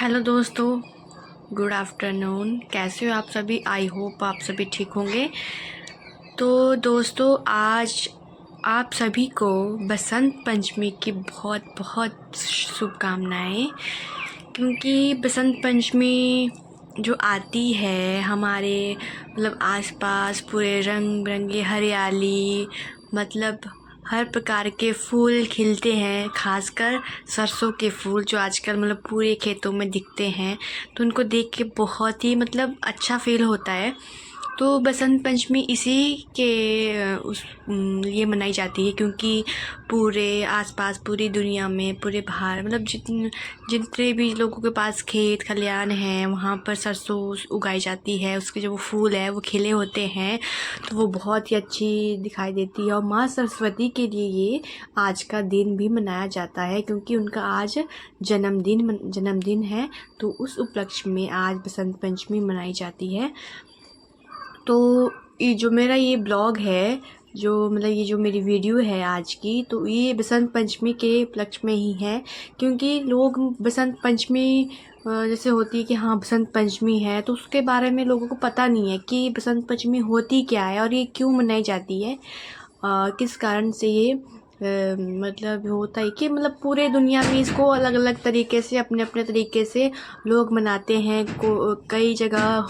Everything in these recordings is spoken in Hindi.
हेलो दोस्तों, गुड आफ्टरनून। कैसे हो आप सभी? आई होप आप सभी ठीक होंगे। तो दोस्तों, आज आप सभी को बसंत पंचमी की बहुत बहुत शुभकामनाएं, क्योंकि बसंत पंचमी जो आती है हमारे आसपास पूरे रंग बिरंगे हरियाली, हर प्रकार के फूल खिलते हैं। खासकर सरसों के फूल जो आजकल पूरे खेतों में दिखते हैं, तो उनको देख के बहुत ही अच्छा फील होता है। तो बसंत पंचमी इसी के ये मनाई जाती है, क्योंकि पूरे आसपास पूरी दुनिया में पूरे बाहर जितने भी लोगों के पास खेत खलियान हैं, वहाँ पर सरसों उगाई जाती है। उसके जो वो फूल है वो खिले होते हैं, तो वो बहुत ही अच्छी दिखाई देती है। और माँ सरस्वती के लिए ये आज का दिन भी मनाया जाता है, क्योंकि उनका आज जन्मदिन है। तो उस उपलक्ष्य में आज बसंत पंचमी मनाई जाती है। तो ये जो मेरा ये ब्लॉग है, ये जो मेरी वीडियो है आज की, तो ये बसंत पंचमी के उपलक्ष्य में ही है। क्योंकि लोग बसंत पंचमी जैसे होती है कि हाँ बसंत पंचमी है, तो उसके बारे में लोगों को पता नहीं है कि बसंत पंचमी होती क्या है और ये क्यों मनाई जाती है, किस कारण से ये होता है कि पूरे दुनिया में इसको अलग अलग तरीके से अपने अपने तरीके से लोग मनाते हैं। कई जगह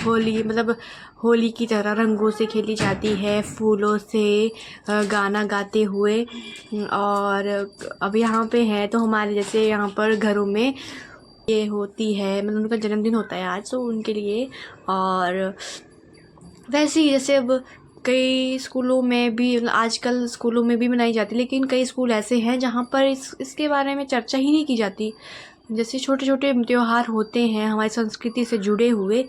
होली की तरह रंगों से खेली जाती है, फूलों से गाना गाते हुए। और अब यहाँ पे है तो हमारे जैसे यहाँ पर घरों में ये होती है, उनका जन्मदिन होता है आज, तो उनके लिए। और वैसे ही जैसे अब कई स्कूलों में भी आजकल स्कूलों में भी मनाई जाती है, लेकिन कई स्कूल ऐसे हैं जहाँ पर इसके बारे में चर्चा ही नहीं की जाती। जैसे छोटे छोटे त्यौहार होते हैं हमारी संस्कृति से जुड़े हुए,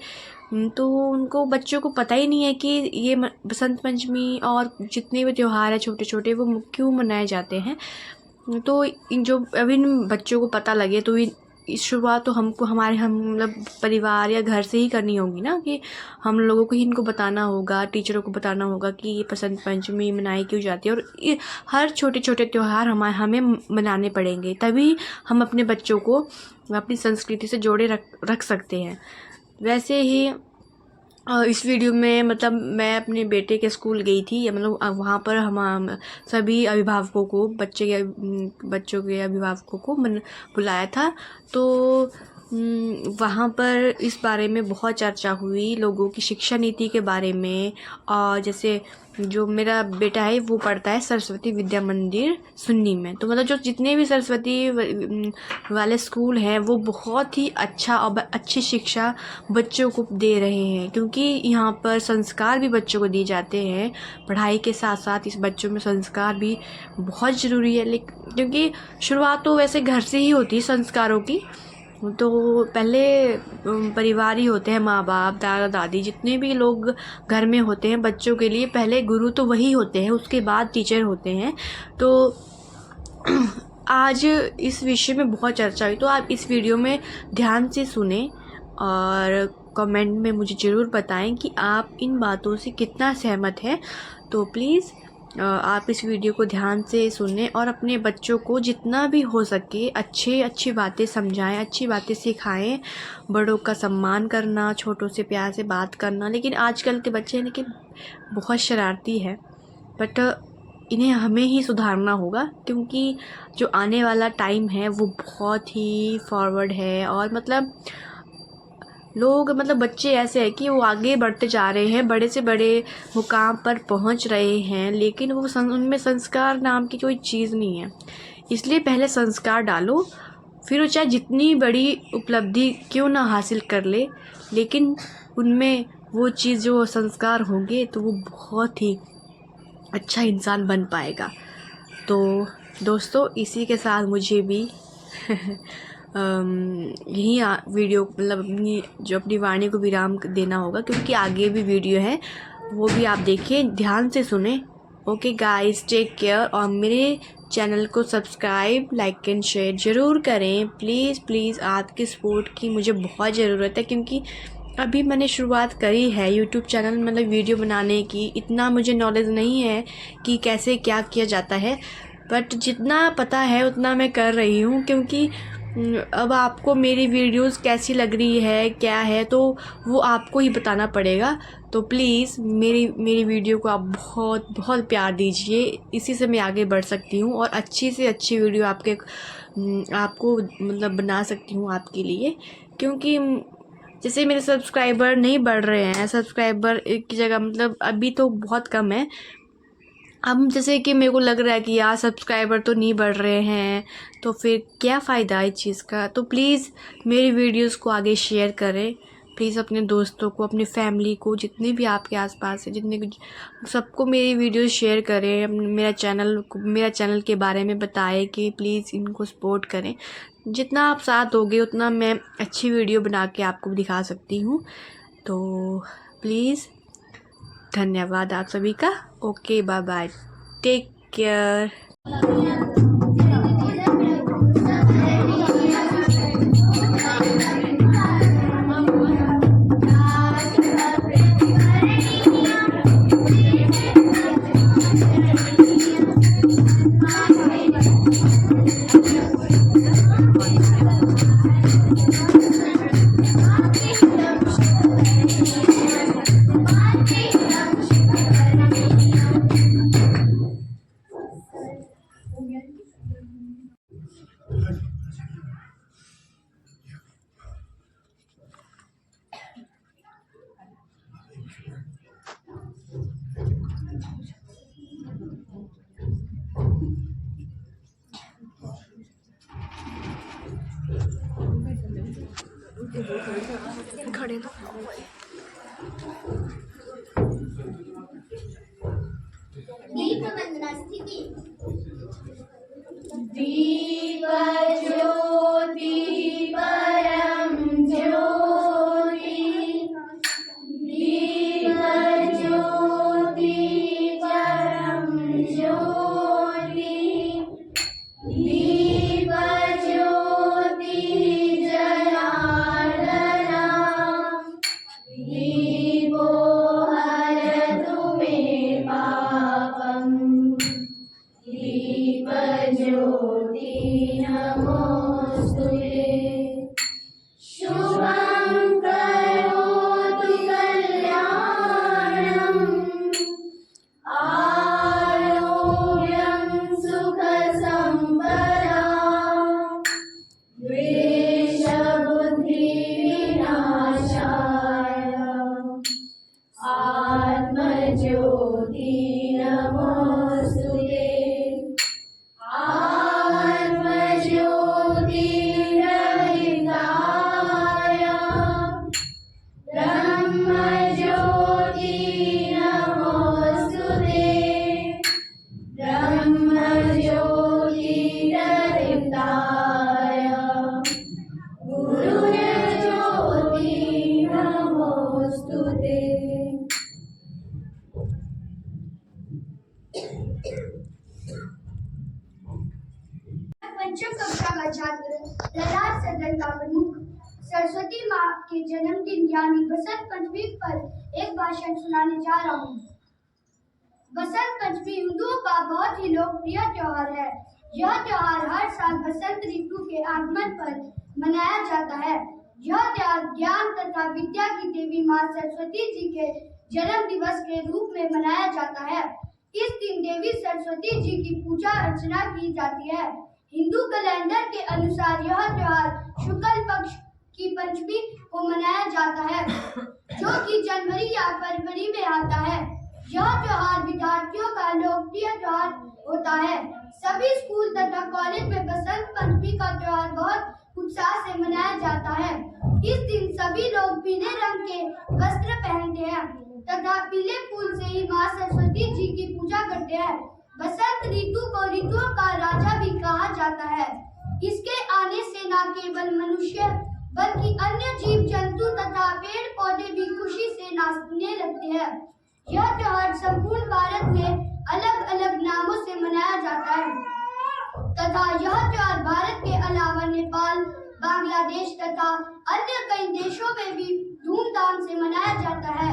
तो उनको बच्चों को पता ही नहीं है कि ये बसंत पंचमी और जितने भी त्यौहार हैं छोटे छोटे वो क्यों मनाए जाते हैं। तो इन बच्चों को पता लगे, तो इस शुरुआत तो हमको हम परिवार या घर से ही करनी होगी ना, कि हम लोगों को ही इनको बताना होगा, टीचरों को बताना होगा कि ये बसंत पंचमी मनाई क्यों जाती है। और ये हर छोटे छोटे त्यौहार हमें मनाने पड़ेंगे, तभी हम अपने बच्चों को अपनी संस्कृति से जोड़े रख सकते हैं। वैसे ही इस वीडियो में मैं अपने बेटे के स्कूल गई थी, वहाँ पर हम सभी अभिभावकों को बच्चों के अभिभावकों को बुलाया था। तो वहाँ पर इस बारे में बहुत चर्चा हुई, लोगों की शिक्षा नीति के बारे में। और जैसे जो मेरा बेटा है वो पढ़ता है सरस्वती विद्या मंदिर सुन्नी में, तो जो जितने भी सरस्वती वाले स्कूल हैं वो बहुत ही अच्छा और अच्छी शिक्षा बच्चों को दे रहे हैं, क्योंकि यहाँ पर संस्कार भी बच्चों को दिए जाते हैं। पढ़ाई के साथ साथ इस बच्चों में संस्कार भी बहुत ज़रूरी है, लेकिन क्योंकि शुरुआत तो वैसे घर से ही होती है संस्कारों की। तो पहले परिवार ही होते हैं, माँ बाप दादा दादी जितने भी लोग घर में होते हैं बच्चों के लिए पहले गुरु तो वही होते हैं, उसके बाद टीचर होते हैं। तो आज इस विषय में बहुत चर्चा हुई, तो आप इस वीडियो में ध्यान से सुने और कमेंट में मुझे ज़रूर बताएं कि आप इन बातों से कितना सहमत हैं। तो प्लीज़ आप इस वीडियो को ध्यान से सुनें और अपने बच्चों को जितना भी हो सके अच्छी बातें समझाएं, अच्छी बातें सिखाएं। बड़ों का सम्मान करना, छोटों से प्यार से बात करना। लेकिन आजकल के बच्चे बहुत शरारती है, बट इन्हें हमें ही सुधारना होगा, क्योंकि जो आने वाला टाइम है वो बहुत ही फॉरवर्ड है। और लोग बच्चे ऐसे हैं कि वो आगे बढ़ते जा रहे हैं, बड़े से बड़े मुकाम पर पहुंच रहे हैं, लेकिन वो उनमें संस्कार नाम की कोई चीज़ नहीं है। इसलिए पहले संस्कार डालो, फिर वो चाहे जितनी बड़ी उपलब्धि क्यों ना हासिल कर ले, लेकिन उनमें वो चीज़ जो संस्कार होंगे तो वो बहुत ही अच्छा इंसान बन पाएगा। तो दोस्तों, इसी के साथ मुझे भी यही वीडियो अपनी वाणी को विराम देना होगा, क्योंकि आगे भी वीडियो है वो भी आप देखिए, ध्यान से सुने। Okay guys, take care. और मेरे चैनल को सब्सक्राइब, लाइक एंड शेयर ज़रूर करें। प्लीज़ आपकी सपोर्ट की मुझे बहुत ज़रूरत है, क्योंकि अभी मैंने शुरुआत करी है यूट्यूब चैनल वीडियो बनाने की। इतना मुझे नॉलेज नहीं है कि कैसे क्या किया जाता है, बट जितना पता है उतना मैं कर रही हूँ, क्योंकि अब आपको मेरी वीडियोस कैसी लग रही है, क्या है, तो वो आपको ही बताना पड़ेगा। तो प्लीज़ मेरी वीडियो को आप बहुत बहुत प्यार दीजिए, इसी से मैं आगे बढ़ सकती हूँ और अच्छी से अच्छी वीडियो आपको मतलब बना सकती हूँ आपके लिए। क्योंकि जैसे मेरे सब्सक्राइबर नहीं बढ़ रहे हैं, सब्सक्राइबर एक की जगह मतलब अभी तो बहुत कम है। अब जैसे कि मेरे को लग रहा है कि यार सब्सक्राइबर तो नहीं बढ़ रहे हैं, तो फिर क्या फ़ायदा इस चीज़ का। तो प्लीज़ मेरी वीडियोस को आगे शेयर करें, प्लीज़ अपने दोस्तों को, अपनी फैमिली को, जितने भी आपके आसपास है, जितने सबको मेरी वीडियोस शेयर करें। मेरा चैनल के बारे में बताएं कि प्लीज़ इनको सपोर्ट करें। जितना आप साथ दोगे उतना मैं अच्छी वीडियो बना के आपको दिखा सकती हूँ। तो प्लीज़ धन्यवाद आप सभी का। Okay, bye bye, take care. खड़े ना दीप वंदना स्थिति। दीप ज्योति परम ज्योति, दीप ज्योति परम ज्योति, दीप ज्योति जनार्दना, दीपो हरतु मे पापम्, दीप ज्योति नमोस्तुते। शुभं करोतु कल्याणम्, आरोग्यं सुखसम्पदाम्, द्वेषबुद्धिविनाशाय आत्मज्योति नमोस्तुते। आत्मज्योतिरहिताय ब्रह्मज्योति नमोस्तुते। ब्रह्मज्योतिरहिताय गुरुज्योति नमोस्तुते। पंचम कक्षा का छात्र ललाट सदन का प्रमुख सरस्वती माँ के जन्मदिन यानी बसंत पंचमी पर एक भाषण सुनाने जा रहा हूँ। बसंत पंचमी हिंदुओं का बहुत ही लोकप्रिय त्योहार है। यह त्योहार हर साल बसंत ऋतु के आगमन पर मनाया जाता है। यह त्योहार ज्ञान तथा विद्या की देवी माँ सरस्वती जी के जन्म दिवस के रूप में मनाया जाता है। इस दिन देवी सरस्वती जी की पूजा अर्चना की जाती है। हिंदू कैलेंडर के अनुसार यह त्योहार शुक्ल पक्ष की पंचमी को मनाया जाता है, जो कि जनवरी या फरवरी में आता है। यह त्योहार विद्यार्थियों का लोकप्रिय त्योहार होता है। सभी स्कूल तथा कॉलेज में बसंत पंचमी का त्योहार बहुत उत्साह से मनाया जाता है। इस दिन सभी लोग पीले रंग के वस्त्र पहनते हैं तथा पीले फूल से ही माँ सरस्वती जी की पूजा करते हैं। बसंत ऋतु को ऋतुओं का राजा भी कहा जाता है। इसके आने से न केवल मनुष्य बल्कि अन्य जीव जंतु तथा पेड़ पौधे भी खुशी से नाचने लगते हैं। यह त्योहार संपूर्ण भारत में अलग अलग नामों से मनाया जाता है तथा यह त्योहार भारत के अलावा नेपाल, बांग्लादेश तथा अन्य कई देशों में भी धूमधाम से मनाया जाता है।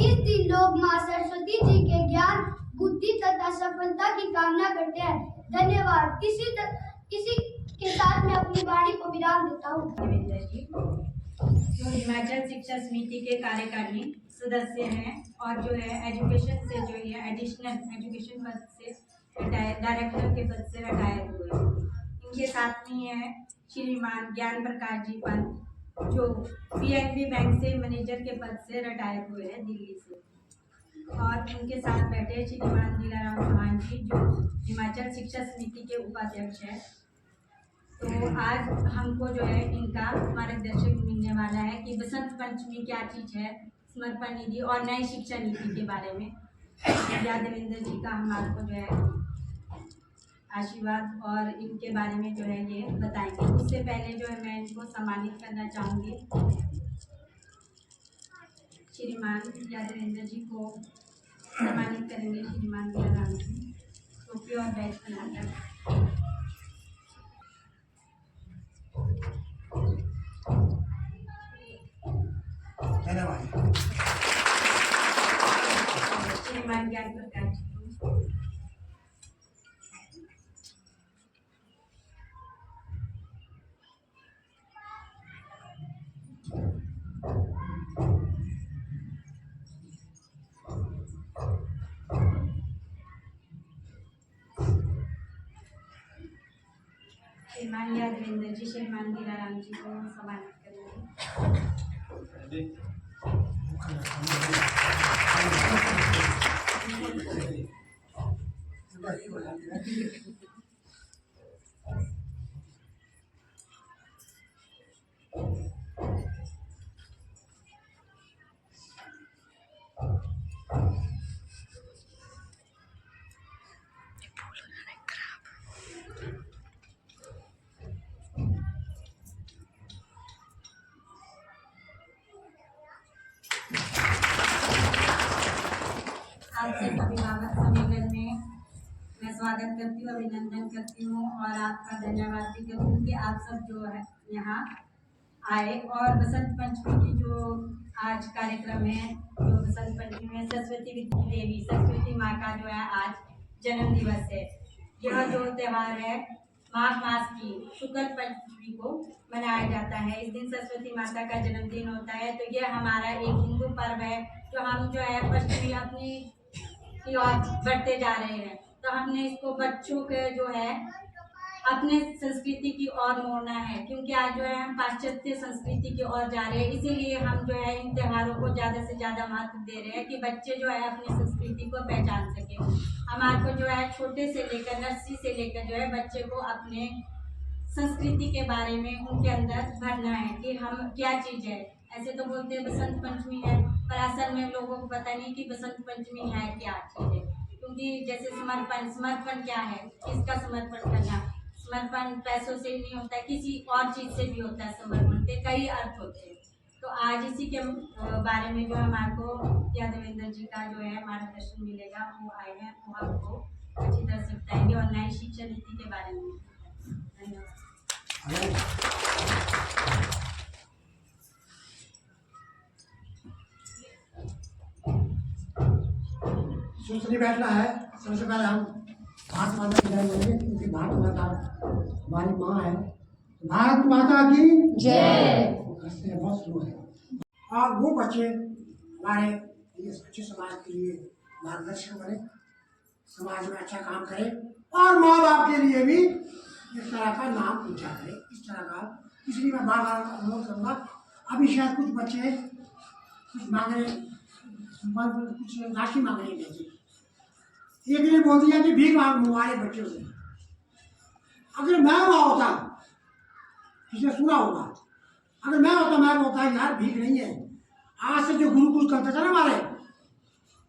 इस दिन लोग माँ सरस्वती जी के ज्ञान, बुद्धि तथा सफलता की कामना करते हैं। धन्यवाद। के साथ मैं अपनी वाणी को विराम देता हूँ। देवेंद्र जी जो हिमाचल शिक्षा समिति के कार्यकारिणी सदस्य हैं और जो है एजुकेशन से जो है एडिशनल एजुकेशन पद से डायरेक्टर के पद से रिटायर हुए। इनके साथ में है श्रीमान ज्ञान प्रकाश जी पंत जो पीएनबी बैंक से मैनेजर के पद से रिटायर हुए हैं दिल्ली से, और इनके साथ बैठे श्रीमान नीलाराम चौहान जी जो हिमाचल शिक्षा समिति के उपाध्यक्ष है। तो आज हमको जो है इनका मार्गदर्शन मिलने वाला है कि बसंत पंचमी क्या चीज़ है, समर्पण निधि और नई शिक्षा नीति के बारे में देवेंद्र जी का हम आपको जो है आशीर्वाद और इनके बारे में जो है ये बताएंगे। उससे पहले जो है मैं इनको सम्मानित करना चाहूँगी। श्रीमान देवेंद्र जी को सम्मानित करेंगे श्रीमान नीलाराम जी, टोपी और बैच बनाकर। श्रीमान ज्ञान प्रकाश जी को श्रीमान देवेंद्र जी श्रीमान नीलाराम जी को सम्मानित करेंगे। आपसे अभिभावक सम्मेलन में मैं स्वागत करती हूँ, अभिनंदन करती हूँ और आपका धन्यवाद भी करती हूँ कि आप सब जो है यहाँ आए। और बसंत पंचमी की जो आज कार्यक्रम है, जो बसंत पंचमी में सरस्वती देवी सरस्वती माँ का जो है आज जन्म दिवस है। यह जो त्यौहार है माघ मास की शुक्ल पंचमी को मनाया जाता है। इस दिन सरस्वती माता का जन्मदिन होता है। तो यह हमारा एक हिंदू पर्व है जो हम जो है पश्चिमी अपनी की ओर बढ़ते जा रहे हैं। तो हमने इसको बच्चों के जो है अपने संस्कृति की ओर मोड़ना है, क्योंकि आज जो है हम पाश्चात्य संस्कृति की ओर जा रहे हैं। इसीलिए हम जो है इन त्योहारों को ज़्यादा से ज़्यादा महत्व दे रहे हैं कि बच्चे जो है अपनी संस्कृति को पहचान सके। हमारे को जो है छोटे से लेकर नर्सरी से लेकर जो है बच्चे को अपने संस्कृति के बारे में उनके अंदर भरना है कि हम क्या चीज़ है। ऐसे तो बोलते हैं बसंत पंचमी है, पर असल में लोगों को पता नहीं कि बसंत पंचमी है क्या चीज़ है। क्योंकि जैसे समर्पण क्या है, किसका समर्पण करना। समर्पण पैसों से नहीं होता है, किसी और चीज़ से भी होता है। समर्पण के कई अर्थ होते हैं। तो आज इसी के बारे में जो हमारे को देवेंद्र जी का जो है मार्गदर्शन मिलेगा, वो आए हैं, वो हमको अच्छी तरह से बताएंगे और नई शिक्षा नीति के बारे में। धन्यवाद। सोचने बैठना है। सबसे पहले हम भारत माता की जय बोलेंगे, क्योंकि भारत माता हमारी माँ है। भारत माता की जय। बहुत शुरू है और वो बच्चे हमारे लिए अच्छे समाज के लिए मार्गदर्शन बने, समाज में अच्छा काम करें और माँ बाप के लिए भी इस तरह का नाम ऊंचा करें। इस तरह का इसलिए मैं बार बार अनुरोध करूँगा। अभी शायद कुछ बच्चे कुछ मांग रहे, कुछ राशि मांग रहे हैं। एक ने बोल दिया कि भीख मांग हमारे बच्चों से। अगर मैं वहाँ होता, किसने सुना होगा, अगर मैं होता मैं बोलता यार भीख नहीं है। आज से जो गुरुकुल करते थे ना हमारे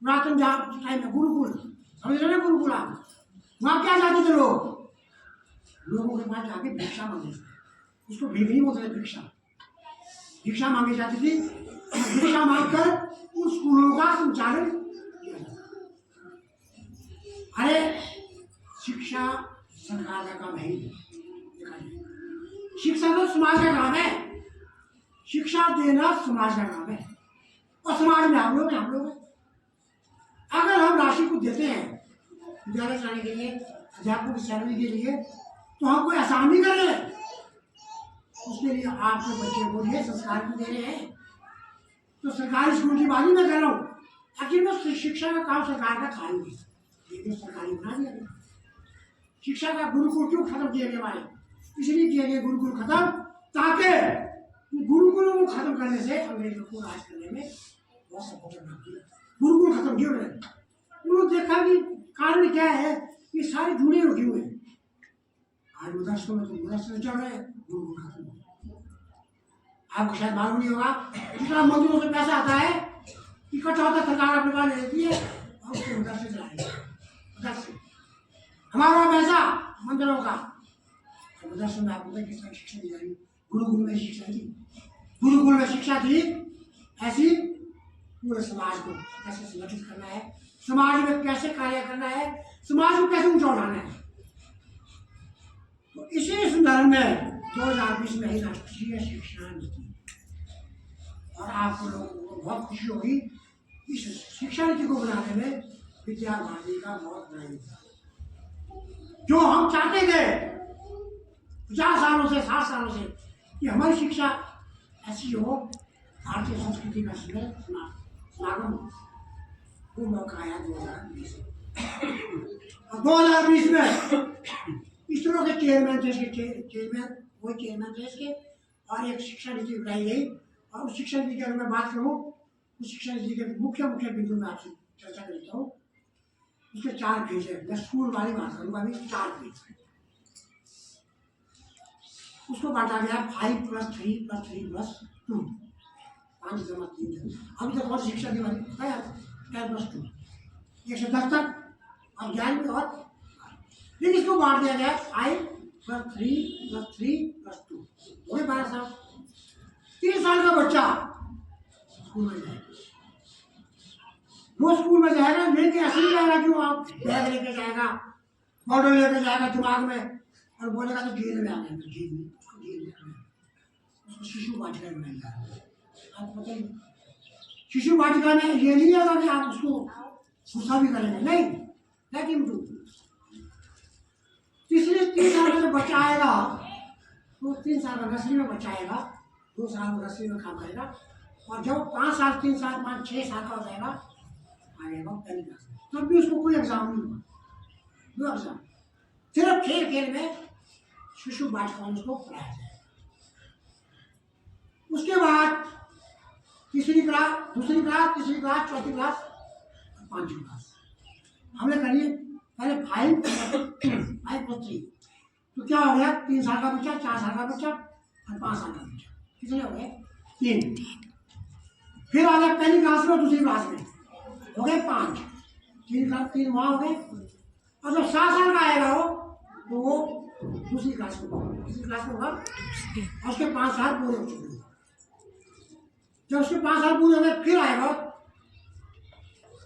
पुरातन टाइम में, गुरुकुल समझ रहे ना, गुरुकुल आप वहाँ क्या जाते थे लोगों के पास जाके भिक्षा मांगे। उसको भीख नहीं बोलते, भिक्षा भिक्षा मांगी जाती थी। भिक्षा मांगकर उन स्कूलों का संचालन किया जाता। अरे शिक्षा सरकार का काम है ही, शिक्षा तो समाज का काम है। शिक्षा देना समाज का काम है और समाज में हम लोग हैं। अगर हम राशि को देते हैं विद्यालय चलाने के लिए, अध्यापकों की सैलरी के लिए, तो हम कोई आसान नहीं कर रहे हैं। उसके लिए आपके बच्चे को ये संस्कार भी दे रहे हैं। तो सरकारी स्कूल की बात ही मैं कर रहा हूँ। आखिर में शिक्षा का काम सरकार का था ही नहीं, लेकिन सरकारी बना दिया गया। शिक्षा का गुरुकुल क्यों खत्म किया गया हमारे? इसलिए किया गया गुरुकुल खत्म, ताकि गुरुकुलों को खत्म करने से अंग्रेजों को राज करने में बहुत सपोर्ट न किया। गुरुकुल खत्म क्यों रहे? उन्होंने देखा कि कारण क्या है, ये सारे जुड़े हुए क्यों हैं। आज मदरसों में तो मदरसे चल रहे हैं, गुरुकुल खत्म हो गए। आपको शायद मालूम नहीं होगा, जितना मंदिरों से पैसा आता है इकट्ठा होता है, सरकार अपने पास ले लेती है और उसके मदरसे चलाएंगे। मदरसे हमारा पैसा मंदिरों का, मदरसों में आपको किस तरह शिक्षा दी जा रही है? गुरुकुल में शिक्षा थी, गुरुकुल में शिक्षा थी ऐसी पूरे समाज को कैसे संगठित करना है, समाज में कैसे कार्य करना है, समाज को कैसे ऊंचा उठाना है। तो इसी संदर्भ में 2020 में ही राष्ट्रीय शिक्षा नीति, और आप लोगों को बहुत खुशी होगी इस शिक्षा नीति को बनाने में विद्या भारती का बहुत बड़ा योगदान। जो हम चाहते थे 50 सालों से 60 सालों से कि हमारी शिक्षा ऐसी हो, भारतीय संस्कृति का समागम, वो मौका आया 2020 और 2020 में इसरो के चेयरमैन थे, चेयरमैन वो चेयरमैन थे इसके, और एक शिक्षा नीति बनाई गई। और उस शिक्षा नीति की अगर मैं बात करूँ, उस शिक्षा नीति के मुख्य बिंदु में आपसे चर्चा करता हूँ। उसके 4 फेज है। मैं स्कूल वाली बात करूँगा अभी, 4 फेज। उसको बांटा गया 5+3+3+2, 5 जमा 3। अभी तक और शिक्षा की बात है 10+2, 110 तक और 11वीं और, लेकिन इसको बांट दिया गया 5+3+3+2, हो गए 12 साल। 3 साल का बच्चा स्कूल में जाएगा, वो स्कूल में जाएगा, लेके ऐसे ही जाएगा कि वो आप बैग लेके जाएगा, बॉटल लेके जाएगा दिमाग में, और बोलेगा तो जेल में आ गया, जेल में, उसको जेल में आ गया, उसको शिशु वाटिका में मिल जाएगा। आपको पता ही, शिशु वाटिका में ये नहीं होगा कि आप उसको गुस्सा भी करेंगे, नहीं, लेकिन तीसरे 3 साल का जब बच्चा आएगा, तो 3 साल का नर्सरी में बच्चा आएगा, 2 साल में नर्सरी में काम करेगा, और जब 5 साल 3 साल 5 6 साल का हो जाएगा, आएगा पहली क्लास में, तब भी उसको कोई एग्जाम नहीं हुआ, दो एग्जाम, सिर्फ खेल खेल में शिशु वाटिका में उसको पढ़ाया जाएगा। उसके बाद तीसरी क्लास, दूसरी क्लास, तीसरी क्लास, चौथी क्लास, 5वीं क्लास हमने करी पहले 5+3। तो क्या हो गया? 3 साल का बच्चा, 4 साल का बच्चा और 5 साल का बच्चा, कितने हो गए? 3। फिर आ गया पहली क्लास में, दूसरी क्लास में हो गए 5, 3 वहाँ हो गए, और जब 7 साल का आएगा वो, तो वो दूसरी क्लास में होगा, दूसरी क्लास में होगा, और उसके 5 साल पूरे हो चुके हैं। जब उसके 5 साल पूरे हो गए, फिर आएगा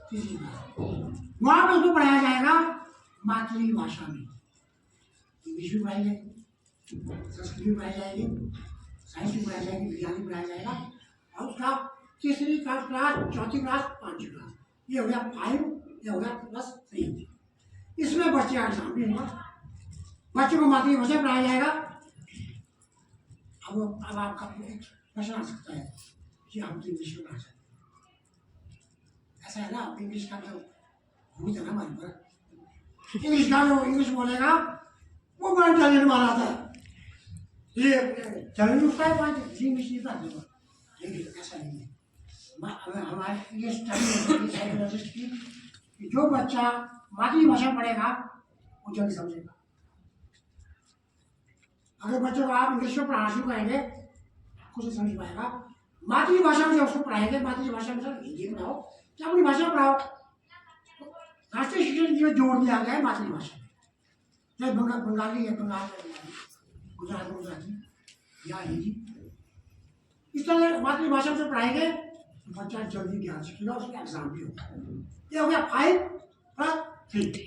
तीसरी क्लास, वहाँ पर उसको पढ़ाया जाएगा मातृभाषा में, इंग्लिश भी पढ़ाई जाएगी, संस्कृत भी पढ़ाई जाएगी, साइंस भी पढ़ाई जाएगी, विज्ञान भी पढ़ाया जाएगा, और उसका तीसरी क्लास, चौथी क्लास, 5वीं क्लास, ये हो गया 5, ये हो गया +3। इसमें बच्चे का एग्जाम भी होगा, बच्चे को मातृभाषा पढ़ाया जाएगा। अब आपका प्रश्न आ सकता है कि हम तो इंग्लिश में पढ़ा सकते हैं, ऐसा है ना, इंग्लिश का तो भूमि था ना हमारे पर, इंग्लिश का जो इंग्लिश बोलेगा वो बड़ा टैलेंट वाला था, ये टैलेंट उसका है, 5 इंग्लिश नहीं पढ़ा देगा, लेकिन ऐसा नहीं है। हमारे ये साइकोलॉजिस्ट की कि जो बच्चा मातृभाषा पढ़ेगा वो जल्दी समझेगा। अगर बच्चों को आप इंग्लिश में पढ़ाना शुरू करेंगे, कुछ नहीं समझ पाएगा। मातृभाषा में जब उसको पढ़ाएंगे, मातृभाषा में सर हिंदी पढ़ाओ या अपनी भाषा पढ़ाओ, राष्ट्रीय शिक्षा नीति में जोड़ दिया गया है मातृभाषा में, चाहे बंगाली है बंगाल, गुजरात गुजराती या हिंदी, इस तरह मातृभाषा में पढ़ाएंगे तो बच्चा जल्दी ज्ञान सीखेगा, उसका एग्जाम भी होगा। ये हो गया 5+3।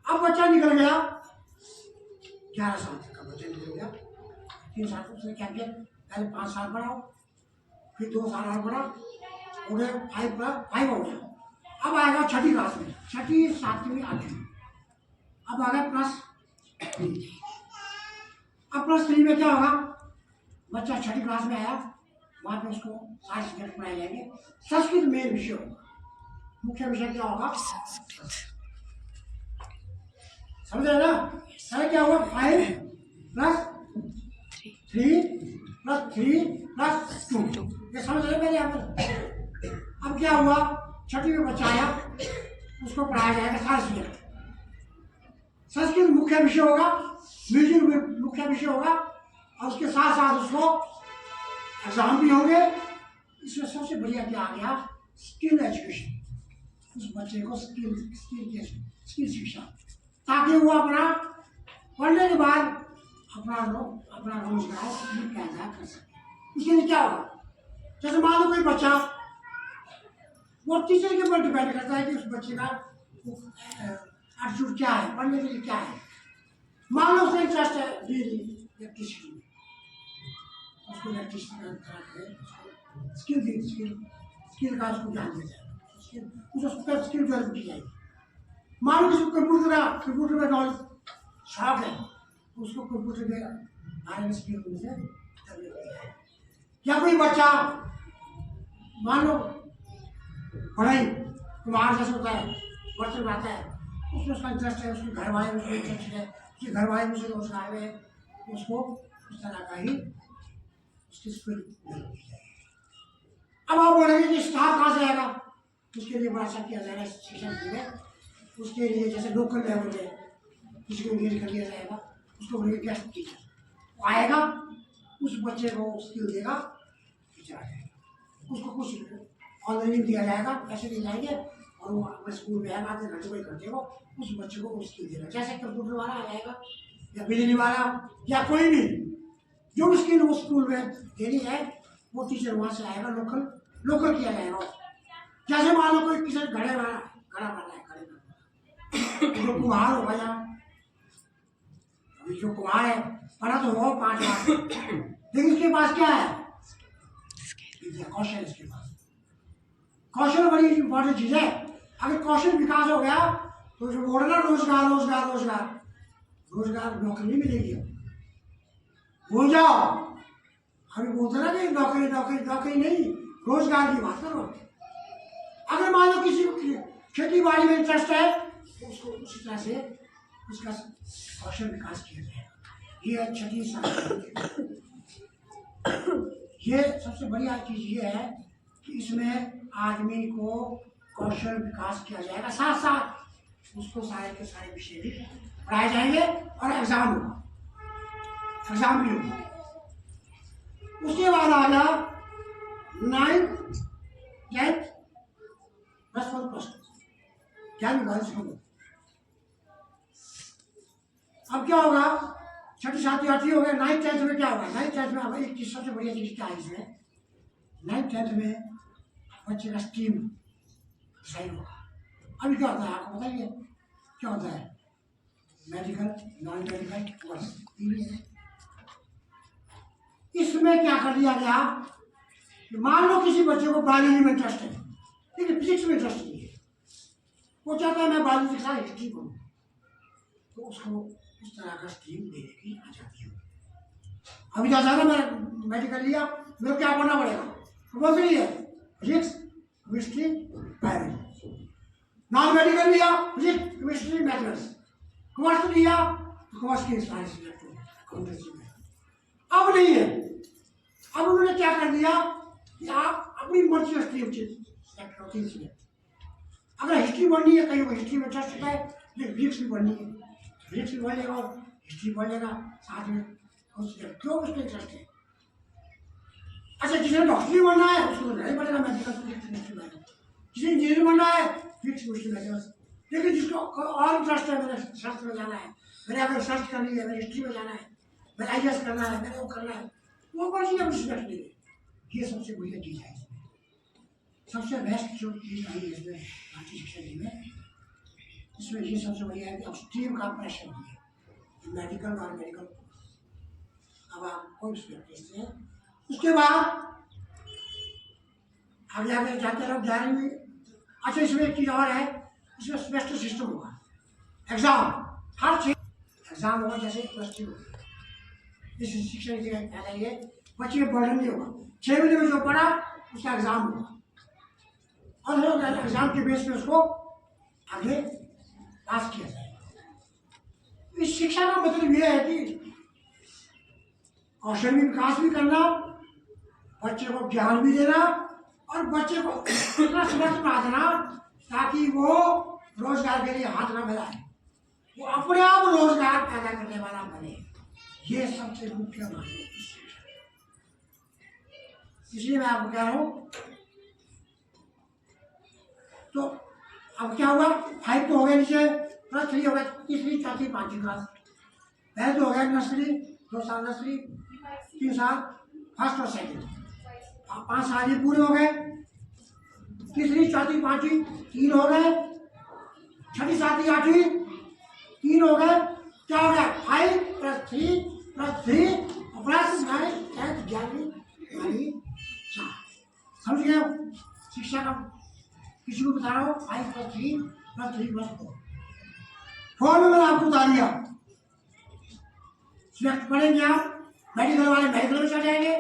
अब बच्चा निकल गया 11 साल तक का बच्चा निकल गया, 3 साल उसने क्या किया, पहले 5 साल पढ़ाओ, फिर 2 साल और पढ़ा, हो गया 5+5 हो गया। अब आएगा 6ठी क्लास में, 6ठी 7वीं 8वीं, अब आ गया +3। अब +3 में क्या होगा, बच्चा छठी क्लास में आया, वहाँ पे उसको सारे सब्जेक्ट पढ़ाए जाएंगे। संस्कृत मेन विषय होगा, मुख्य विषय क्या होगा, समझ रहे ना। सारे क्या हुआ, 5 + 3 + 3 + 2, ये समझ रहे मेरे यहाँ पर। अब क्या हुआ, छठी में बच्चा आया, उसको पढ़ाया जाएगा सारे सब्जेक्ट। संस्कृत मुख्य विषय होगा, म्यूजिक मुख्य विषय होगा, और उसके साथ साथ उसको एग्जाम भी होंगे। इसमें सबसे बढ़िया क्या आ गया, स्किल एजुकेशन। उस बच्चे को स्किल शिक्षा, ताकि वो अपना पढ़ने के बाद अपना रोजगार पैदा कर सके। इसके लिए क्या होगा, जैसे मान लो कोई बच्चा, वो टीचर के ऊपर डिपेंड करता है कि उस बच्चे का एटीट्यूड क्या है, पढ़ने के लिए क्या है। मान लो उसका इंटरेस्ट है इलेक्ट्रिसिटी में, उसको इलेक्ट्रिसिटी का स्किल का उसको ध्यान दिया जाएगा, उसको स्किल डेवलप की जाएगी। मान लो किसी कंप्यूटर में नॉलेज शौक है, उसको कंप्यूटर के बारे में स्किल से डेवलप किया जाएगा। या कोई बच्चा मान लो पढ़ाई कुम्हार जैसे होता है, बर्तन बनाता है, उसमें उसका इंटरेस्ट है, उसके घर वाले में उसमें इंटरेस्ट है, उसके घर वाले में उसे रोजगार में, उसको उस तरह का ही उसकी स्किल डेवलप की जाएगी। अब आप बोलेंगे कि स्टाफ कहाँ से आएगा, उसके लिए बड़ा अच्छा किया जाएगा शिक्षा में। उसके लिए जैसे लोकल लेवल में किसी को इंगेज कर दिया जाएगा, उसको बोलेंगे गेस्ट टीचर, वो आएगा, उस बच्चे को स्किल देगा, टीचर आ जाएगा, उसको कुछ ऑनलाइन दिया जाएगा, पैसे दिए जाएंगे, और वो अपने स्कूल में आएगा, आधे घंटे कोई घंटे को उस बच्चे को स्किल देगा। जैसे कंप्यूटर वाला आ जाएगा, या बिजली वाला, या कोई भी जो भी स्किल वो स्कूल में देनी है, वो टीचर वहाँ से आएगा, लोकल किया जाएगा। जैसे मान लो कोई किसी घड़ा बनाना है, जो कुम्हार हो गया, अभी जो कुम्हार है पढ़ा तो हो 5 लाख, लेकिन इसके पास क्या है, कौशल। इसके पास कौशल बड़ी इंपॉर्टेंट चीज है। अगर कौशल विकास हो गया तो जो बोल रहा रोजगार रोजगार रोजगार रोजगार, नौकरी नहीं मिलेगी। भूल जाओ, अभी बोलते ना कि नौकरी नौकरी नौकरी नहीं, रोजगार की बात करो। अगर मान लो किसी को खेती बाड़ी में इंटरेस्ट है, तो उसको उसी तरह से उसका कौशल विकास किया जाएगा। ये छठी संस्कृति, ये सबसे बढ़िया चीज ये है कि इसमें आदमी को कौशल विकास किया जाएगा, साथ साथ उसको सारे के सारे विषय भी पढ़ाए जाएंगे, और एग्जाम होगा, एग्जाम भी होगा। उसके बाद आ गया 9th 10th +1 ज्ञान विभाग होगा। अब क्या होगा, छठी 7वीं 8वीं हो गया, 9th 10th में क्या होगा, 9th 10th में अब एक चीज सबसे बढ़िया चीज क्या है इसमें, 9th 10th में बच्चे का स्ट्रीम सही होगा। अभी क्या होता है आपको बताइए, क्या होता है, मेडिकल, नॉन मेडिकल, कॉमर्स, इसमें क्या कर दिया गया, मान लो किसी बच्चे को बायोलॉजी में इंटरेस्ट है, लेकिन फिजिक्स में इंटरेस्ट नहीं है, वो चाहता है मैं बायोलॉजी के साथ हिस्ट्री पढ़ूँ, तो उसको उस तरह का स्ट्रीम देने की आजादी हो। अभी जैसा मैं मेडिकल लिया, मेरे को क्या पढ़ना पड़ेगा, तो बोलते नहीं है physics chemistry biology. Non medical लिया, फिजिक्स केमिस्ट्री मैथमेटिक्स। कॉमर्स लिया तो कॉमर्स के सारे सब्जेक्ट अकाउंटेंसी में। अब नहीं है, अब उन्होंने क्या कर दिया कि आप अपनी मर्जी स्ट्रीम सेलेक्ट करते हैं। अगर हिस्ट्री पढ़नी है, कहीं हिस्ट्री में इंटरेस्ट होता है, लेकिन फिजिक्स भी पढ़नी है, फिजिक्स भी पढ़ लेगा और हिस्ट्री पढ़ लेगा साथ में, क्यों उसको इंटरेस्ट है। अच्छा, जिसे डॉक्टरी बनना है उसको नहीं पड़ेगा मेडिकल, जिसे इंजीनियर बनना है फिजिक्स केमिस्ट्री मैथमेटिक्स। लेकिन जिसको और इंटरेस्ट है, मेरे शास्त्र में जाना है, मैंने अगर रिसर्च करनी है, मेरे हिस्ट्री में जाना है, मेरे IAS करना है, मैंने वो करना है, वो मर्जी अपनी सब्जेक्ट ले। ये सबसे बढ़िया चीज़ है, सबसे बेस्ट जो चीज़ आई है इसमें भारतीय शिक्षा नीति में, इसमें ये सबसे बढ़िया है कि अब स्ट्रीम का प्रेशर नहीं है, मेडिकल नॉन मेडिकल, अब आप कोई सब्जेक्ट लेते हैं। उसके बाद आगे आगे जाते रहो 11वीं। अच्छा, इसमें एक चीज़ और है, इसमें सेमेस्टर सिस्टम होगा, एग्जाम हर चीज एग्जाम होगा, जैसे +2 इस शिक्षा नीति का कहना ये बच्चे में बर्डन नहीं होगा। 6 महीने में जो पढ़ा उसका एग्जाम होगा और एग्जाम के बेस पे उसको आगे पास किया जाएगा। इस शिक्षा का मतलब ये है कि कौशल विकास भी करना, बच्चे को ज्ञान भी देना और बच्चे को इतना समर्थ बना देना ताकि वो रोजगार के लिए हाथ न फैलाए, वो अपने आप रोजगार पैदा करने वाला बने। ये सबसे मुख्य बात है। इसलिए मैं आपको कह रहा हूँ। तो अब क्या हुआ, 5 तो हो गए, नीचे +3 हो गए, तीसरी चौथी पांचवी क्लास। पहले तो हो गया नर्सरी, 2 साल नर्सरी, 3 साल फर्स्ट और सेकंड, 5 साल ये पूरे हो गए। तीसरी चौथी पांचवी 3 हो गए, छठी सातवीं आठवीं 3 हो गए। क्या हो गया, 5 + 3 + 3 +9 10 11 12 4। समझ गए शिक्षा का? किसी को बता रहा हूँ 5 + 3 + 3 + 4। 4 में मैंने आपको बता दिया। सिलेक्ट पढ़ेंगे आप, मेडिकल वाले मेडिकल में चले जाएंगे,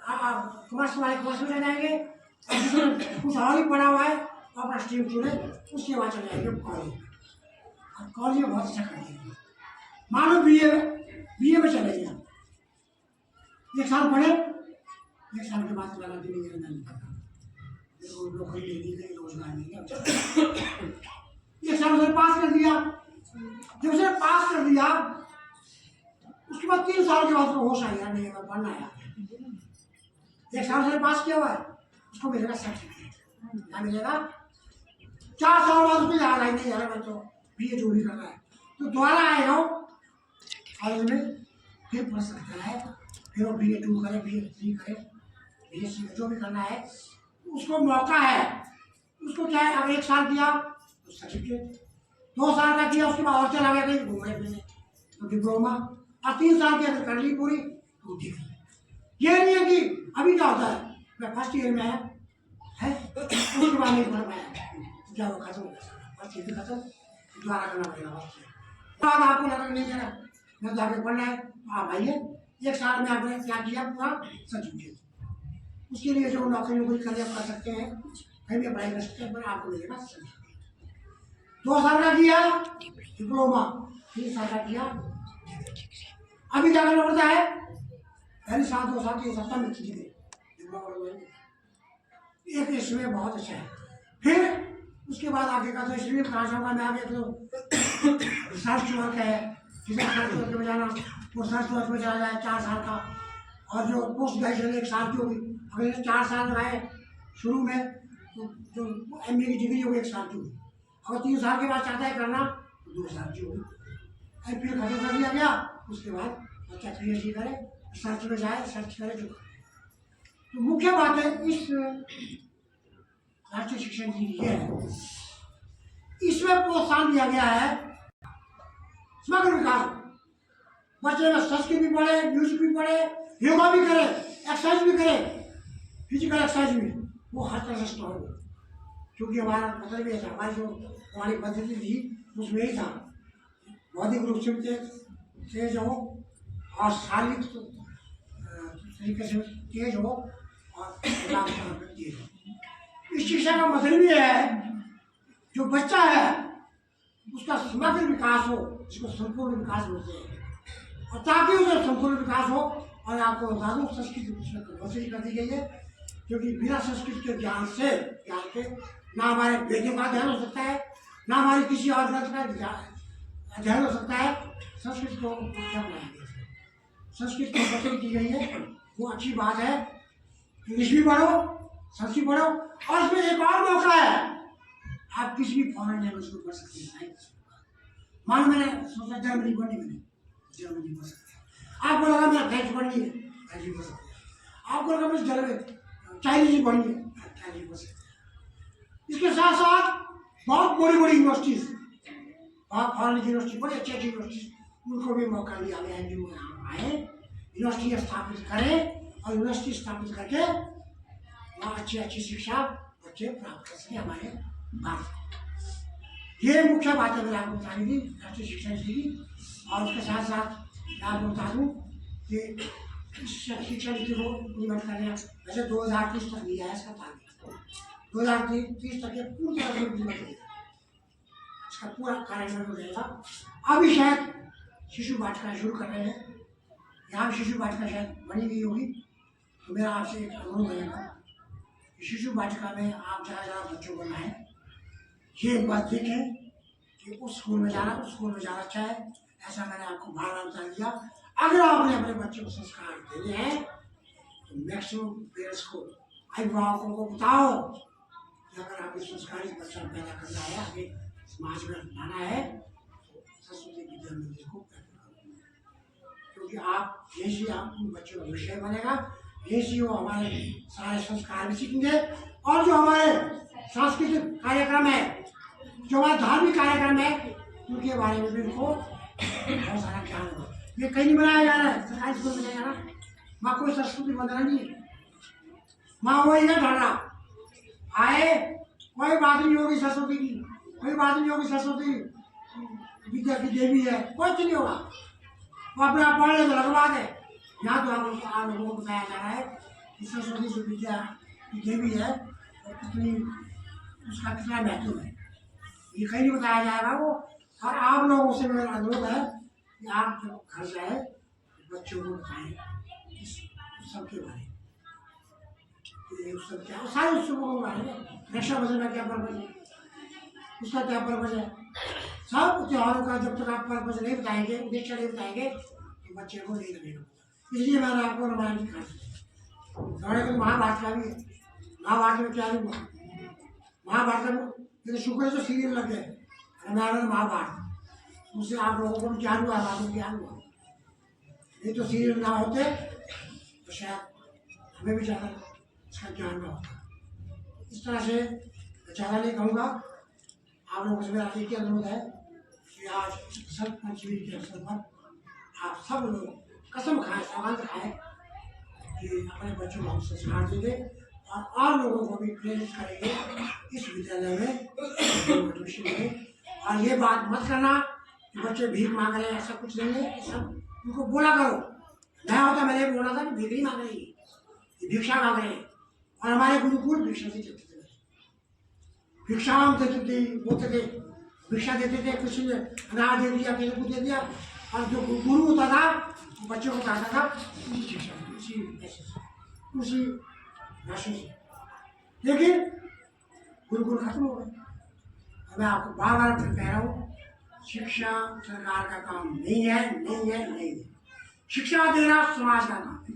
कॉमर्स वाले कॉमर्स में चले जाएंगे, कुछ और ही पढ़ा हुआ है तो अपना स्ट्रीम चुने, उसके बाद चले जाएंगे कॉलेज। और कॉलेज में बहुत अच्छा करेंगे। मान लो बीए में चले गए, 1 साल पढ़े, 1 साल के बाद लगा कि नहीं करना, नौकरी लेनी कहीं रोजगार नहीं है। 1 साल उसने पास कर दिया। जब उसने पास कर दिया उसके बाद 3 साल के बाद उसको होश आया, नहीं मैं पढ़ना है। 1 साल उसने पास किया हुआ है, उसको मिलेगा सर्टिफिकेट। क्या मिलेगा? 4 साल बाद उसको याद आई, नहीं यार मैं तो बीए जो भी करना है, तो दोबारा आएगा कॉलेज में, फिर पढ़ सकता है। फिर वो BA2 करे, BA3 करे, BSc जो भी करना है उसको मौका है। उसको क्या है, अगर 1 साल किया तो सर्टिफिकेट, 2 साल का किया उसके बाद और चला गया कहीं घूमने फिरने तो डिप्लोमा, और 3 साल की अगर कर ली पूरी तो डिग्री। ये नहीं है कि अभी क्या होता है, मैं फर्स्ट ईयर में है उसके बाद नहीं पढ़ पाया, क्या वो खत्म हो गया, फर्स्ट ईयर खत्म, दोबारा करना पड़ेगा। बाद आपको लगा नहीं मेरा मैं तो आगे पढ़ना है, आप आइए 1 साल में आपने क्या किया पूरा सर्टिफिकेट। उसके लिए जो नौकरी कर सकते हैं, कहीं भी अप्लाई कर सकते हैं, पर आपको मिलेगा सर्टिफिकेट। 2 साल का किया डिप्लोमा, 3 साल का किया। अभी क्या करना पड़ता है, पहले साल 2 साल 3 साल में चीजें एक इसमें बहुत अच्छा है। फिर उसके बाद आगे का तो इसलिए कहा जाऊँगा मैं, आगे तो रिसर्च वर्क है, रिसर्च वर्क में जाना, वो रिसर्च वर्क में चला जाए 4 साल का, और जो पोस्ट ग्रेजुएशन 1 साल की होगी, अगर 4 साल लगाए शुरू में तो जो MA की डिग्री होगी 1 साल की होगी, अगर 3 साल के बाद चाहता है करना तो 2 साल की होगी। फिर खत्म कर दिया गया, उसके बाद बच्चा PhD करे, रिसर्च में जाए, रिसर्च करे जो। तो मुख्य बात है इस राष्ट्रीय शिक्षा नीति ये है, इसमें प्रोत्साहन दिया गया है समग्र विकास। बच्चे में संस्कृत भी पढ़े, म्यूजिक भी पढ़े, योगा भी करे, एक्सरसाइज भी करे, फिजिकल एक्सरसाइज भी, वो हर तरह से स्ट्रॉन्ग हो। क्योंकि हमारा मतलब ये था, हमारी जो हमारी पद्धति थी उसमें ही था, बौद्धिक रूप से जो हो और शारीरिक तरीके से तेज हो और तेज हो। इस शिक्षा का मतलब ये है जो बच्चा है उसका समग्र विकास हो, जिसको संपूर्ण विकास बोलते हैं, और ताकि उसका संपूर्ण विकास हो। और आपको बता दूँ संस्कृत उसमें कंपल्सरी कर दी गई है, क्योंकि बिना संस्कृत के ज्ञान के ना हमारे वेदों का अध्ययन हो सकता है, ना हमारी किसी और ग्रंथ का अध्ययन हो सकता है। संस्कृत को क्या बनाया गया, संस्कृत को कंपल्सरी की गई है, वो अच्छी बात है। इंग्लिश भी पढ़ो, संस्कृत पढ़ो, और इसमें एक और मौका है, आप किसी भी फॉरेन लैंग्वेज को पढ़ सकते हैं। मान मैंने सोचा जर्मनी पढ़नी, मैंने जर्मनी पढ़ सकते हैं। आपको लगा मेरा फ्रेंच पढ़नी है, फ्रेंच भी पढ़ सकते हैं। आपको लगा मुझे चाइनीज पढ़नी है, चाइनीज पढ़ सकते हैं। इसके साथ साथ बहुत बड़ी बड़ी यूनिवर्सिटीज, बहुत फॉरेन यूनिवर्सिटी, बड़ी अच्छी अच्छी यूनिवर्सिटी, उनको भी मौका दिया गया है कि वो यहाँ आए, यूनिवर्सिटी स्थापित करें, और यूनिवर्सिटी स्थापित करके वहाँ अच्छी अच्छी शिक्षा बच्चे प्राप्त कर सके हमारे भारत। ये मुख्य बात है मैंने आपको बताई थी राष्ट्रीय शिक्षा नीति की। और उसके साथ साथ मैं आपको बता दूँ कि शिक्षा नीति को इम्प्लीमेंट करने वैसे 2030 तक लिया है इसका टारगेट, 2030 तक ये पूरी तरह से इम्प्लीमेंट हो जाएगा, इसका पूरा कार्यान्वयन हो जाएगा। अभी शायद शिशु वाटिका शुरू कर रहे हैं, यहाँ शिशु वाटिका शायद बनी गई होगी, तो मेरा आपसे एक अनुरोध रहेगा कि शिशु वाटिका में आप ज़्यादा बच्चों को लाएँ। ये एक बात ठीक है कि उस स्कूल में जाना अच्छा है, ऐसा मैंने आपको बार बार बता दिया। अगर आपने अपने बच्चों को संस्कार देने हैं तो मैक्सिमम पेरेंट्स को, अभिभावकों को बताओ कि अगर आपने संस्कारी बच्चा पैदा करना है, आगे समाज में लाना है, तो सरस्वती विद्या मंदिर को पैदा करो, क्योंकि आप जैसे आप उन बच्चों का विषय बनेगा, जैसे वो हमारे सारे संस्कार भी सीखेंगे, और जो हमारे सांस्कृतिक कार्यक्रम है, जो हमारा धार्मिक कार्यक्रम है, उनके बारे में भी उनको बहुत सारा ज्ञान होगा। ये कहीं नहीं बनाया जा रहा है, सरकारी स्कूल में जाना, वहाँ कोई संस्कृति वंदना नहीं है, वहाँ वही है ढाला आए, कोई बात नहीं होगी सरस्वती की, कोई बात नहीं होगी सरस्वती विद्या की देवी है, कुछ नहीं होगा, वो अपने आप पढ़ ले तो अलग बात है। यहाँ तो आप लोगों को बताया जा रहा है कि सरस्वती जो विद्या की देवी है और कितनी, उसका कितना महत्व है, ये कहीं नहीं बताया जाएगा वो। और आप लोगों से मेरा अनुरोध है कि आप जब घर जाए बच्चों को बताएं इस उत्सव के बारे में, ये उत्सव क्या, सारे उत्सवों के बारे में, रक्षाबंधन का क्या पर्पज है, उसका क्या पर्पज है, सब त्योहारों का जब तक आप पर्पज नहीं बताएंगे, उद्देश्य नहीं बताएंगे, तो बच्चे को नहीं लगेगा। इसलिए मैंने आपको रामायण दिखा दिया, तो महाभारत का भी है। महाभारत में क्या हुआ, महाभारत में ये तो शुक्र से सीरियल लग गए रामायण महाभारत, उससे आप लोगों को भी ज्ञान हुआ, बातों को ज्ञान हुआ। ये तो सीरियल ना होते तो शायद हमें भी ज़्यादा इसका ज्ञान ना होता। इस तरह से ज़्यादा नहीं कहूँगा, आप लोगों से मेरा एक ही अनुरोध है कि आज बसंत पंचमी के अवसर पर आप सब लोग कसम खाएं, सौगंध खाएं कि अपने बच्चों को हम संस्कार देंगे और लोगों को भी प्रेरित करेंगे इस विद्यालय में एडमिशन में। और ये बात मत करना कि बच्चे भीख मांग रहे हैं, ऐसा कुछ नहीं है, ऐसा उनको बोला करो। नया होता मैंने बोला था कि भीख नहीं मांग रही, ये भिक्षा मांग रहे हैं। और हमारे गुरुकुल भिक्षा से चलते थे, भिक्षा देते थे, बोलते थे भिक्षा देते थे, किसी ने अनाज दे दिया, किसी को दे दिया, और जो गुरु होता था वो बच्चों को कहता था उसी शिक्षा उसी पैसे से, उसी राशि से। लेकिन गुरुकुल खत्म हो गए। मैं आपको बार बार फिर कह रहा हूँ, शिक्षा सरकार का काम नहीं है, नहीं है, नहीं है। शिक्षा देना समाज का काम है।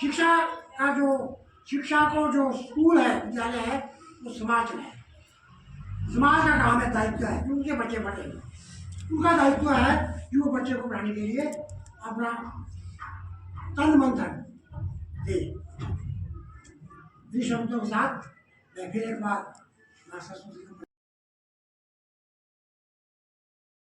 शिक्षा को जो स्कूल है, विद्यालय है, वो समाज में है। समाज का काम है, दायित्व है कि उनके बच्चे पढ़े, उनका दायित्व है कि वो बच्चे को पढ़ाने के लिए अपना तन मन धन दे। इन शब्दों के साथ मैं फिर एक बार सरस्वती